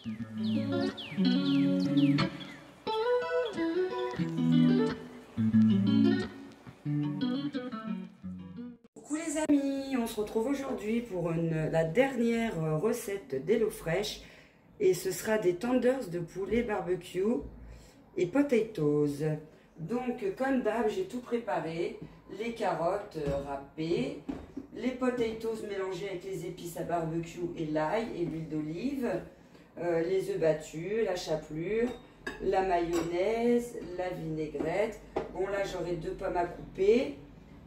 Coucou les amis, on se retrouve aujourd'hui pour la dernière recette d'HelloFresh et ce sera des tenders de poulet barbecue et potatoes. Donc comme d'hab, j'ai tout préparé, les carottes râpées, les potatoes mélangés avec les épices à barbecue et l'ail et l'huile d'olive, les œufs battus, la chapelure, la mayonnaise, la vinaigrette. Bon là j'aurai 2 pommes à couper,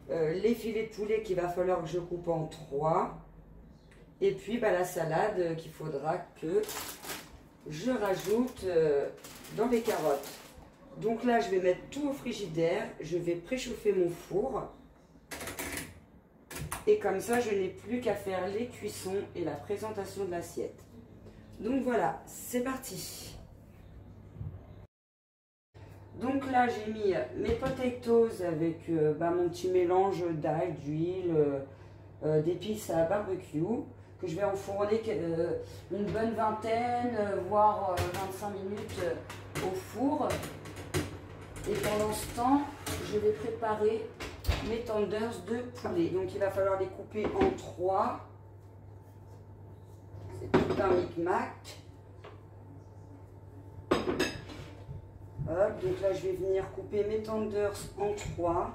les filets de poulet qu'il va falloir que je coupe en 3, et puis la salade qu'il faudra que je rajoute dans les carottes. Donc là je vais mettre tout au frigidaire, je vais préchauffer mon four et comme ça je n'ai plus qu'à faire les cuissons et la présentation de l'assiette. Donc voilà, c'est parti. Donc là j'ai mis mes potatoes avec mon petit mélange d'ail, d'huile, d'épices à barbecue que je vais enfourner une bonne vingtaine voire 25 minutes au four. Et pendant ce temps, je vais préparer mes tenders de poulet. Donc il va falloir les couper en 3. C'est tout un micmac. Hop, donc là je vais venir couper mes tenders en 3.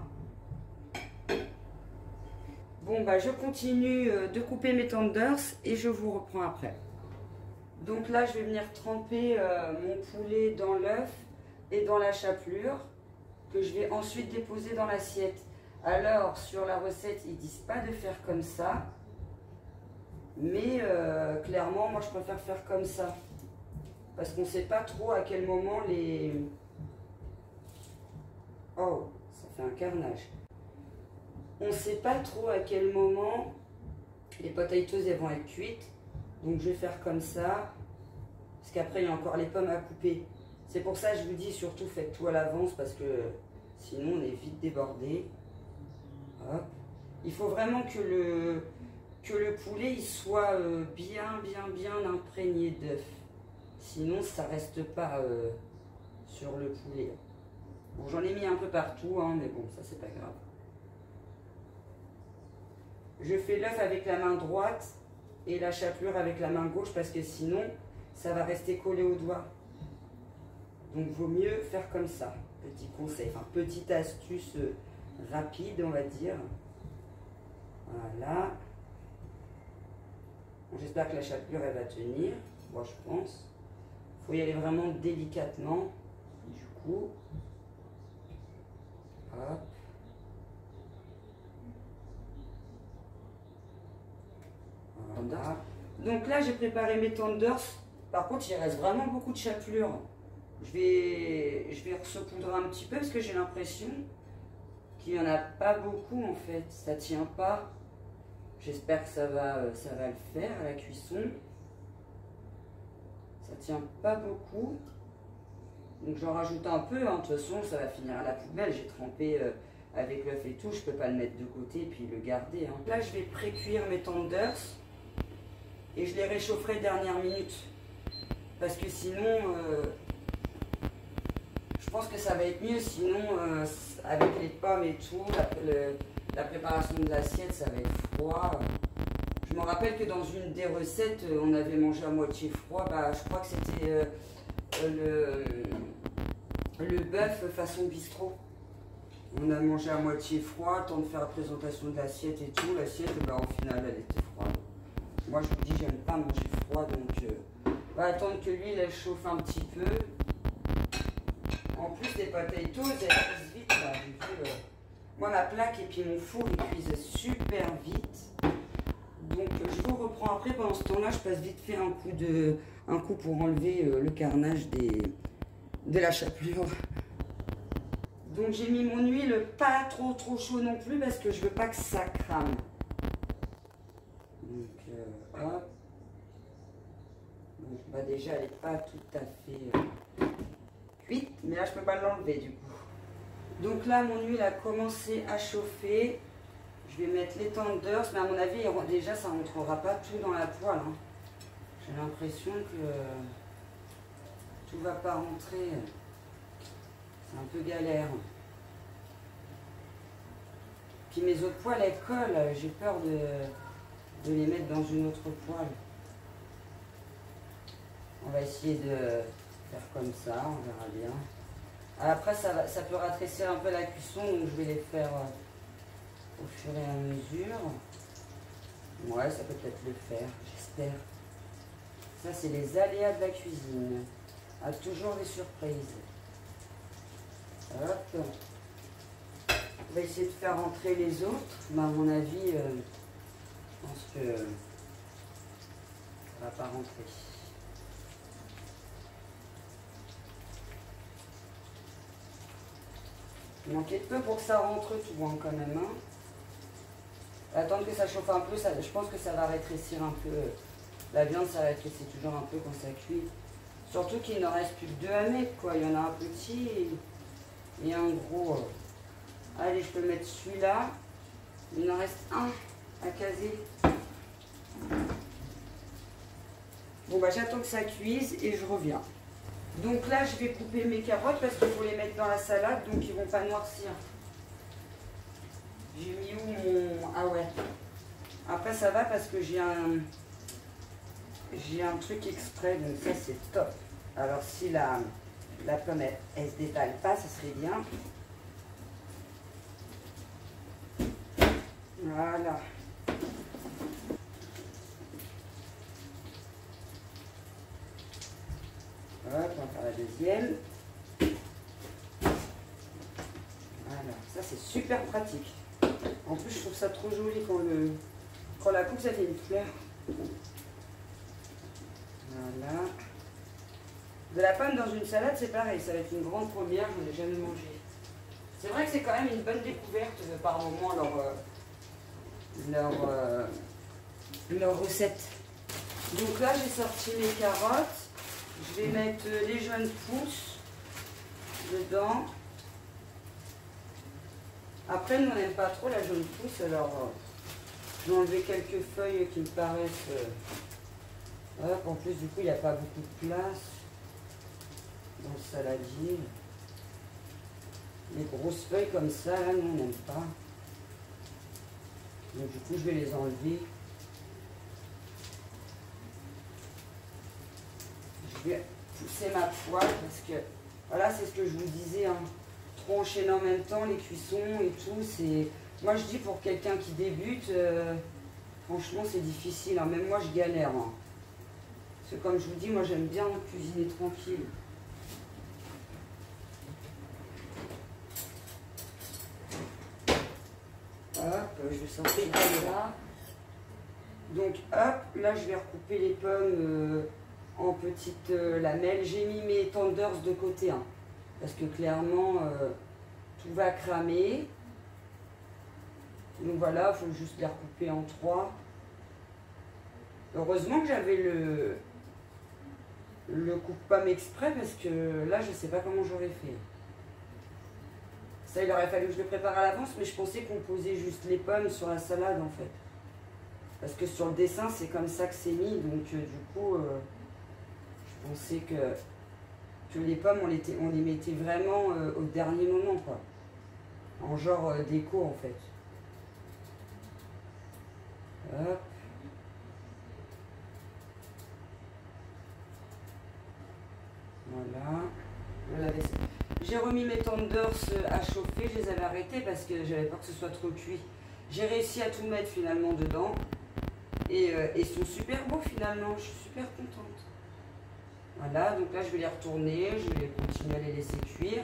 Bon je continue de couper mes tenders et je vous reprends après. Donc là je vais venir tremper mon poulet dans l'œuf et dans la chapelure que je vais ensuite déposer dans l'assiette. Alors sur la recette ils disent pas de faire comme ça, mais clairement moi je préfère faire comme ça parce qu'on sait pas trop à quel moment les... Oh, ça fait un carnage. On sait pas trop à quel moment les potatoes elles vont être cuites, donc je vais faire comme ça parce qu'après il y a encore les pommes à couper. C'est pour ça que je vous dis surtout faites tout à l'avance parce que sinon on est vite débordé. Hop. Il faut vraiment que le poulet il soit bien imprégné d'œuf. Sinon ça reste pas sur le poulet. Bon, j'en ai mis un peu partout, hein, mais bon, ça c'est pas grave. Je fais l'œuf avec la main droite et la chapelure avec la main gauche parce que sinon ça va rester collé au doigt. Donc vaut mieux faire comme ça. Petit conseil, enfin petite astuce rapide on va dire. Voilà. Bon, j'espère que la chapelure elle va tenir. Moi je pense. Il faut y aller vraiment délicatement. Du coup. Hop. Voilà. Donc là j'ai préparé mes tenders. Par contre il reste vraiment beaucoup de chapelure. Je vais resaupoudrer un petit peu parce que j'ai l'impression qu'il n'y en a pas beaucoup en fait. Ça tient pas. J'espère que ça va le faire à la cuisson. Ça tient pas beaucoup. Donc j'en rajoute un peu. Hein. De toute façon ça va finir à la poubelle. J'ai trempé avec l'œuf et tout. Je peux pas le mettre de côté et puis le garder. Hein. Là je vais pré-cuire mes tenders. Et je les réchaufferai dernière minute. Parce que sinon... je pense que ça va être mieux, sinon avec les pommes et tout, la préparation de l'assiette, ça va être froid. Je me rappelle que dans une des recettes, on avait mangé à moitié froid. Je crois que c'était le bœuf façon bistrot. On a mangé à moitié froid, temps de faire la présentation de l'assiette et tout. L'assiette, au final, elle était froide. Moi, je vous dis, j'aime pas manger froid, donc on va attendre que l'huile elle chauffe un petit peu. En plus, les potatoes, elles cuisent vite. Là. Moi, ma plaque et puis mon four, ils cuisent super vite. Donc, je vous reprends après. Pendant ce temps-là, je passe vite faire un coup pour enlever le carnage de la chapelure. Donc, j'ai mis mon huile pas trop chaud non plus parce que je veux pas que ça crame. Donc, hop. Donc, déjà, elle n'est pas tout à fait... cuite, mais là je peux pas l'enlever du coup. Donc là mon huile a commencé à chauffer. Je vais mettre les tenders, mais à mon avis déjà ça rentrera pas tout dans la poêle. Hein. J'ai l'impression que tout va pas rentrer. C'est un peu galère. Puis mes autres poêles, elles collent. J'ai peur de les mettre dans une autre poêle. On va essayer de faire comme ça, on verra bien. Après, ça peut rétrécir un peu la cuisson, donc je vais les faire au fur et à mesure. Ouais, ça peut peut-être le faire, j'espère. Ça, c'est les aléas de la cuisine. Ah, toujours des surprises. Hop. On va essayer de faire rentrer les autres. Mais à mon avis, je pense que ça ne va pas rentrer. Il manquait de peu pour que ça rentre tout hein, quand même. Hein. Attendre que ça chauffe un peu, je pense que ça va rétrécir un peu. La viande, ça rétrécit toujours un peu quand ça cuit. Surtout qu'il ne reste plus que 2 à mettre, quoi. Il y en a un petit et un gros. Allez, je peux mettre celui-là. Il en reste un à caser. Bon, bah j'attends que ça cuise et je reviens. Donc là, je vais couper mes carottes parce qu'il faut les mettre dans la salade, donc ils ne vont pas noircir. J'ai mis où mon... Ah ouais. Après, ça va parce que j'ai un truc exprès, donc ça, c'est top. Alors, si la pomme, elle se détale pas, ça serait bien. Voilà. Hop, on va faire la deuxième. Voilà, ça c'est super pratique. En plus, je trouve ça trop joli quand la coupe, ça fait une fleur. Voilà. De la pomme dans une salade, c'est pareil. Ça va être une grande première, je n'en ai jamais mangé. C'est vrai que c'est quand même une bonne découverte par moment leur recette. Donc là, j'ai sorti mes carottes. Je vais mettre les jaunes pousses dedans. Après, nous, on n'aime pas trop la jaune pousse, alors je vais enlever quelques feuilles qui me paraissent... Hop, en plus, du coup, il n'y a pas beaucoup de place dans le saladier. Les grosses feuilles comme ça, là, nous, on n'aime pas. Donc, du coup, je vais les enlever. Je vais pousser ma poêle parce que, voilà, c'est ce que je vous disais, hein. Trop enchaîner en même temps, les cuissons et tout, c'est... Moi, je dis pour quelqu'un qui débute, franchement, c'est difficile, hein. Même moi, je galère, hein. Parce que comme je vous dis, moi, j'aime bien cuisiner tranquille. Hop, je vais sortir de là. Donc, hop, là, je vais recouper les pommes en petites lamelles. J'ai mis mes tenders de côté, hein. Parce que clairement, tout va cramer. Donc voilà, il faut juste les recouper en 3. Heureusement que j'avais le coupe-pomme exprès parce que là, je ne sais pas comment j'aurais fait. Ça, il aurait fallu que je le prépare à l'avance, mais je pensais qu'on posait juste les pommes sur la salade en fait. Parce que sur le dessin, c'est comme ça que c'est mis. Donc du coup, je pensais que les pommes, on les mettait vraiment au dernier moment, quoi. En genre déco, en fait. Hop. Voilà. J'ai remis mes tenders à chauffer, je les avais arrêtés parce que j'avais peur que ce soit trop cuit. J'ai réussi à tout mettre finalement dedans. Et ils sont super beaux finalement, je suis super contente. Voilà, donc là je vais les retourner, je vais continuer à les laisser cuire.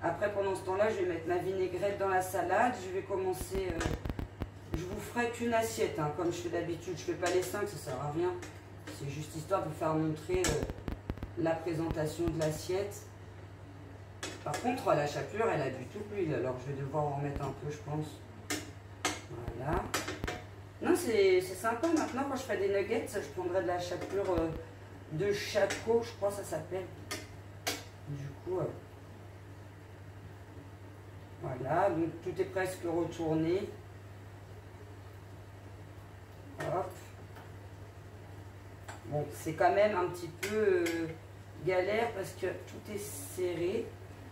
Après pendant ce temps-là, je vais mettre ma vinaigrette dans la salade. Je vais commencer, je vous ferai qu'une assiette, hein, comme je fais d'habitude. Je ne fais pas les 5, ça ne sert à rien. C'est juste histoire de vous faire montrer la présentation de l'assiette. Par contre, la chapelure, elle a du tout l'huile, alors je vais devoir en remettre un peu, je pense. Voilà. Non, c'est sympa. Maintenant, quand je fais des nuggets, je prendrai de la chapelure de Chaco, je crois que ça s'appelle. Du coup, voilà. Donc, tout est presque retourné. Hop. Bon, c'est quand même un petit peu galère parce que tout est serré.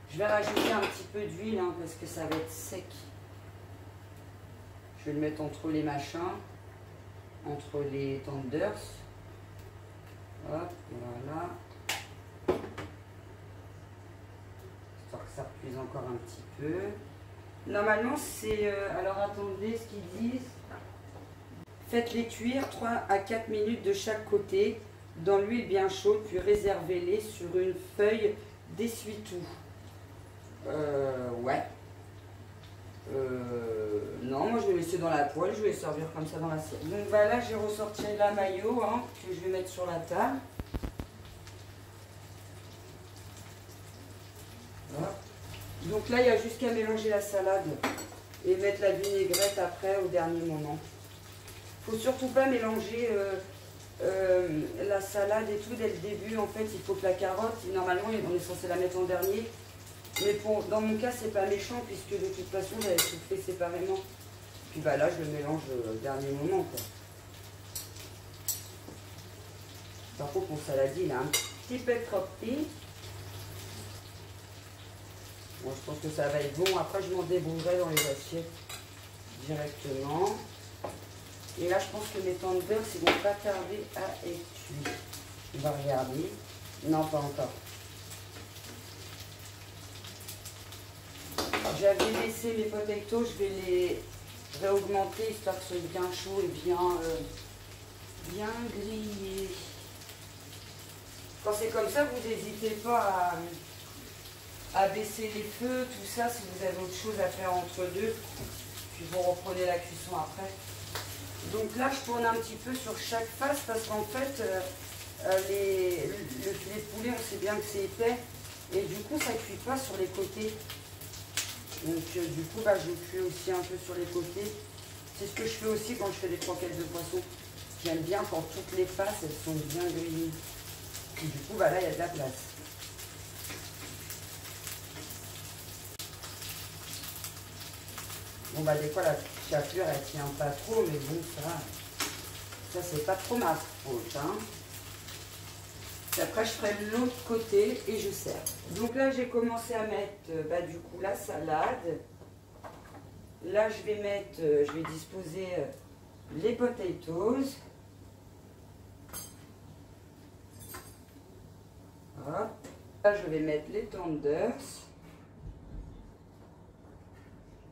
Je vais rajouter un petit peu d'huile hein, parce que ça va être sec. Je vais le mettre entre les machins, entre les tenders. Hop, voilà. Histoire que ça repuise encore un petit peu. Normalement, c'est... alors attendez ce qu'ils disent. Faites-les cuire 3 à 4 minutes de chaque côté dans l'huile bien chaude, puis réservez-les sur une feuille d'essuie-tout. Ouais. Non, moi je vais laisser dans la poêle, je vais les servir comme ça dans l'assiette. Donc voilà, j'ai ressorti la mayo hein, que je vais mettre sur la table. Voilà. Donc là, il y a juste qu'à mélanger la salade et mettre la vinaigrette après au dernier moment. Il ne faut surtout pas mélanger la salade et tout dès le début. En fait, il faut que la carotte, normalement, on est censé la mettre en dernier. Mais dans mon cas, c'est pas méchant puisque de toute façon, j'avais tout fait séparément. Puis bah là, je le mélange au dernier moment. Quoi. Par contre, mon saladier, il a un petit peu trop petit. Bon, je pense que ça va être bon. Après, je m'en débrouillerai dans les assiettes directement. Et là, je pense que mes tenders, ils vont pas tarder à être cuits. On va regarder. Non, pas encore. J'avais laissé mes potatoes, je vais les réaugmenter histoire que ce soit bien chaud et bien grillé. Quand c'est comme ça, vous n'hésitez pas à baisser les feux, tout ça, si vous avez autre chose à faire entre deux. Puis vous reprenez la cuisson après. Donc là, je tourne un petit peu sur chaque face parce qu'en fait, le filet de poulet, on sait bien que c'est épais. Et du coup, ça ne cuit pas sur les côtés. Donc du coup, bah, je cuis aussi un peu sur les côtés. C'est ce que je fais aussi quand je fais des croquettes de poisson. J'aime bien quand toutes les faces, elles sont bien grillées. Et du coup, bah, là, il y a de la place. Bon, bah, des fois, la chapelure, elle tient pas trop, mais bon, ça c'est pas trop ma faute. Hein. Et après, je ferai l'autre côté et je sers. Donc là, j'ai commencé à mettre, bah, du coup, la salade. Là, je vais disposer les potatoes. Hop. Là, je vais mettre les tenders.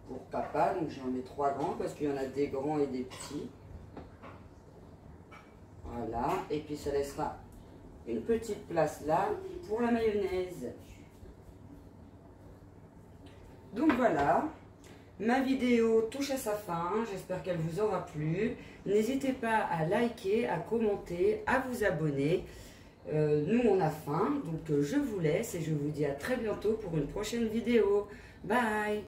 Pour papa, donc j'en mets 3 grands parce qu'il y en a des grands et des petits. Voilà, et puis ça laissera une petite place là pour la mayonnaise. Donc voilà, ma vidéo touche à sa fin, j'espère qu'elle vous aura plu. N'hésitez pas à liker, à commenter, à vous abonner. Nous on a faim, donc je vous laisse et je vous dis à très bientôt pour une prochaine vidéo. Bye!